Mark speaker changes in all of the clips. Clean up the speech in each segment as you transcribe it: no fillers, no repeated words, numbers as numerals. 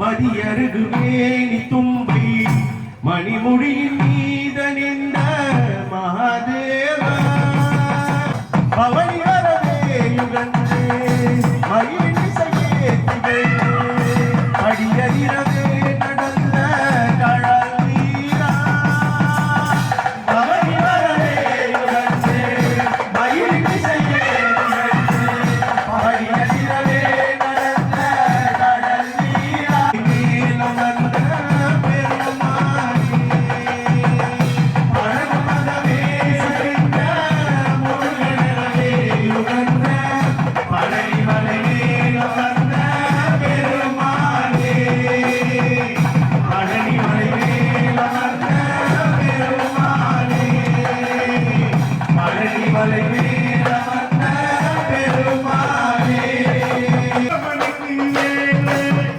Speaker 1: மதியருகு மேனி தும்பை மணிமொழியின் மீத நின்ற மகாதேவ பவனி வரவே யுகந்தே மயில் இசையே திகழ்ந்தே அடியதிரவே நடந்த கடல் நீரா பவனி வரவே யுகந்தே மயில் இசையே திகழ்ந்தே அடியதிரவே நடந்த கடல் நீரா நீலம் வந்த பெருமானே பரமதமே சிந்த முருகனவே யுகந்த பழனி மலை நீலம் வந்த பெருமானே பழனி மலை நீலம் வந்த பெருமானே பழனி மலை நீலம் வந்த பெருமானே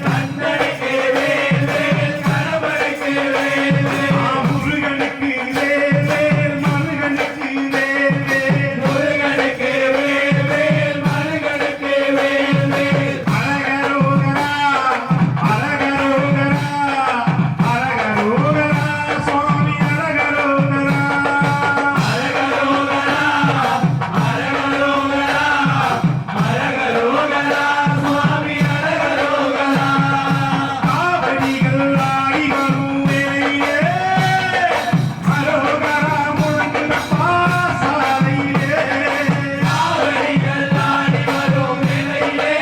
Speaker 1: கண்ணனுக்கு வேல் வேல் கணவனுக்கு வேல் வேல் முருகனுக்கு வேல் வேல் மருகனுக்கு வேல் வேல் முருகனுக்கு வேல் வேல் மருகனுக்கு வேல் வேல் அழகரோகரா அழகரோகரா அழகரோகரா சுவாமி அழகரோகரா அழகரோகரா அழகரோகரா அழகரோகரா சுவாமி அழகரோகரா காவடிகள் ஆடி வரும் வேளையிலே அரோகரா முழங்குற பாசாலையிலே காவடிகள் ஆடி வரும் வேளையிலே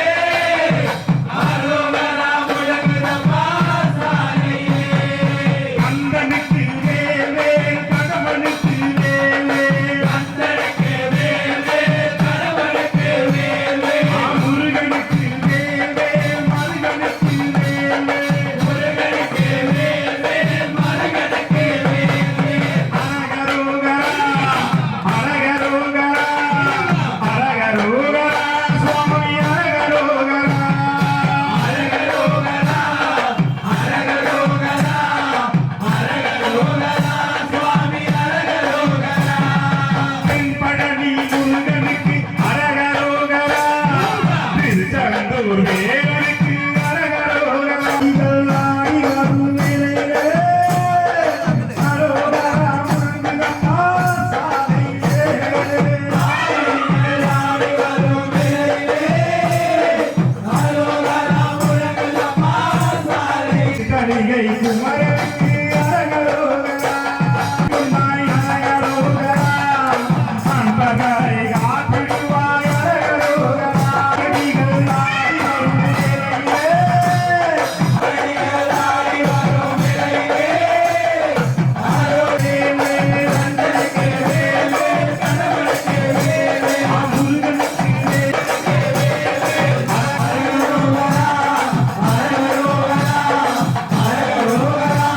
Speaker 1: அரோகரா முழங்குற பாசாலையிலே கந்தனுக்கு வேல் வேல் கடவனுக்கு வேல் வேல் கந்தனுக்கு வேல் வேல் கடவனுக்கு வேல் வேல் முருகனுக்கு வேல் வேல் மருகனுக்கு வேல் வேல் முருகனுக்கு வேல் வேல் மருகனுக்கு வேல் வேல் அழகரோகரா அழகரோகரா அழகரோகரா சுவாமி அழகரோகரா அழகரோகரா அழகரோகரா அழகரோகரா சுவாமி அழகரோகரா தென்பழனி முருகனுக்கு அழகரோகரா திருச்செந்தூர் வேலனுக்கு அழகரோகரா ஆடி வரும் வேளையிலே அரோகரா முழங்குற பாசாலையிலே ஆடி வரும் வேளையிலே அரோகரா முழங்குற பாசாலையிலே கணிகை குமரனுக்கு அழகரோகரா குமாய் அழகரோகரா அன்பரை காத்திடுவாய் அழகரோகரா கணிகள் ஆடி வரும் வேளையிலே கணிகள் ஆடி வரும் வேளையிலே அரோகரே வேல் அந்தனுக்கு வேல் வேல் கணவனுக்கு வேல் வேல் முருகனுக்கு வேல் அழகரோகரா அழகரோகரா அழகரோகரா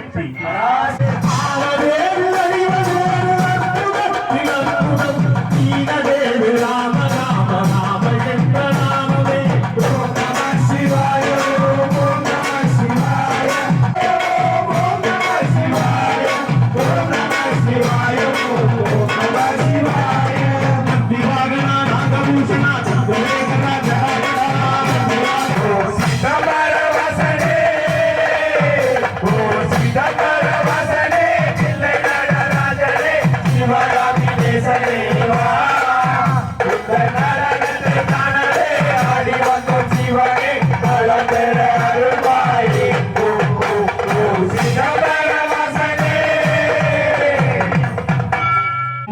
Speaker 1: பராசக்தி ஆகவேறு அறிவது அற்புதம் ஈனதேவு ராம ராம ராம என்ற நாமமே ஓம் நம சிவாய ஓம் நம சிவாய ஓம் நம சிவாய ஓம் நம சிவாய ஓம் நம சிவாய திவாகனா நாகபூஷணா சந்திரேகரா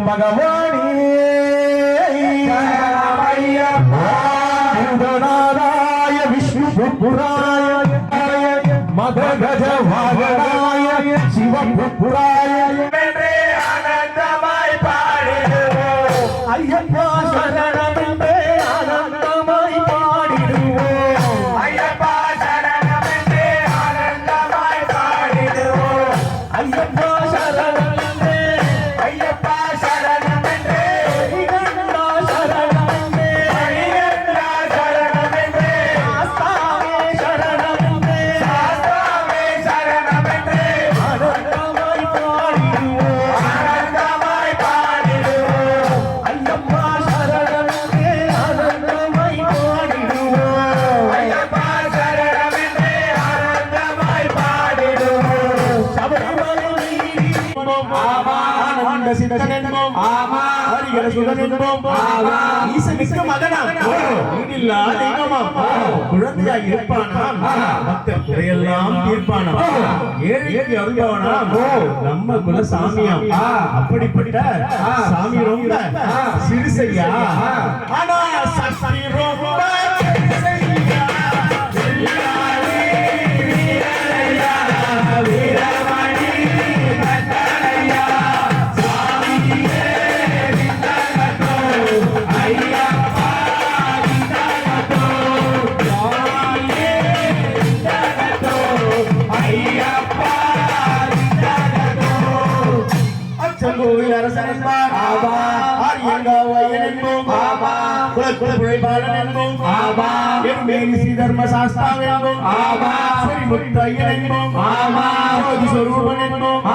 Speaker 1: भगवानी विष्णु पुराय मद गज वागणाय शिव पुराय आनंदमय पाडिडुवोम अय्यप्पा शरणमेंद्रे आनंदमय पाडिडुवोम अय्यप्पा शरणमेंद्रे आनंदमय पाडिडुवोम अय्यप्पा शरणमेंद्रे अय्यप्पा शरणमेंद्रे हरिगंगा शरणमेंद्रे हरिगंगा शरणमेंद्रे शास्तावे शरणमेंद्रे शास्तावे शरणमेंद्रे आनंदमय पाडिडुवोम आनंदमय पाडिडुवोम अय्यप्पा शरणमेंद्रे आनंदमय पाडिडुवोम अय्यप्पा शरणमेंद्रे आनंदमय पाडिडुवोम शबरिमலை ஆனந்த சித்தன் என்போம் ஹரிஹர சுதன் என்போம் ஈசனுக்கு மகனாம் ஈடில்லா தெய்வமாம் குழந்தையாய் இருப்பானாம் பக்தர் குறையெல்லாம் தீர்ப்பானாம் ஏழைக்கு அருள்பவனாம் நம்ம குலசாமியாம் அப்படிப்பட்ட சாமி ரொம்ப சிறுசையா ஆனா சக்தி ரொம்ப சிறுசையா கோவில் அரசன் என்பார் ஆரியங்காவையன் என்போம் குலக்குழைபாலன் என்போம் எருமேலி ஸ்ரீ தர்ம சாஸ்தாவன் என்போம் ஸ்ரீமுத்தையன் என்போம் ஜோதி சொரூபன் என்போம்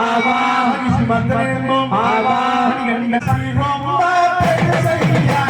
Speaker 1: மகிஷி மந்தன் என்போம் மணிகண்ட சமீபம் பெருசையா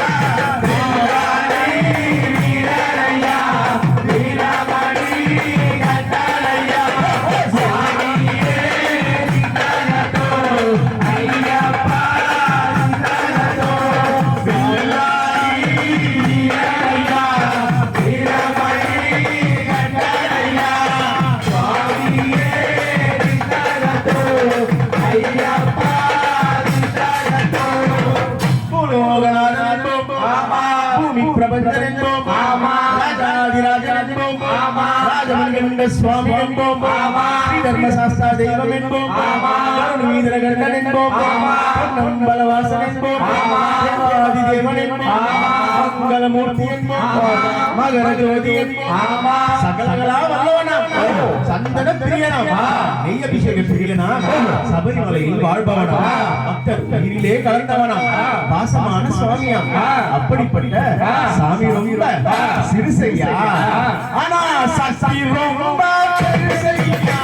Speaker 1: स्वामी धर्मशास्त्र देवम वीरगण बलवासन मंगलमूर्ति मगर ज्योति सकल சந்தன பிரியனாம் நெய் அபிஷேக பிரியனாம் சபரிமலையில் வாழ்பவனா பக்தர் உயிரிலே கலந்தவனாம் பாசமான சுவாமியாம் அப்படிப்பட்ட சாமி ரொம்ப சிறுசையா ஆனா சக்தி ரொம்ப பெருசையா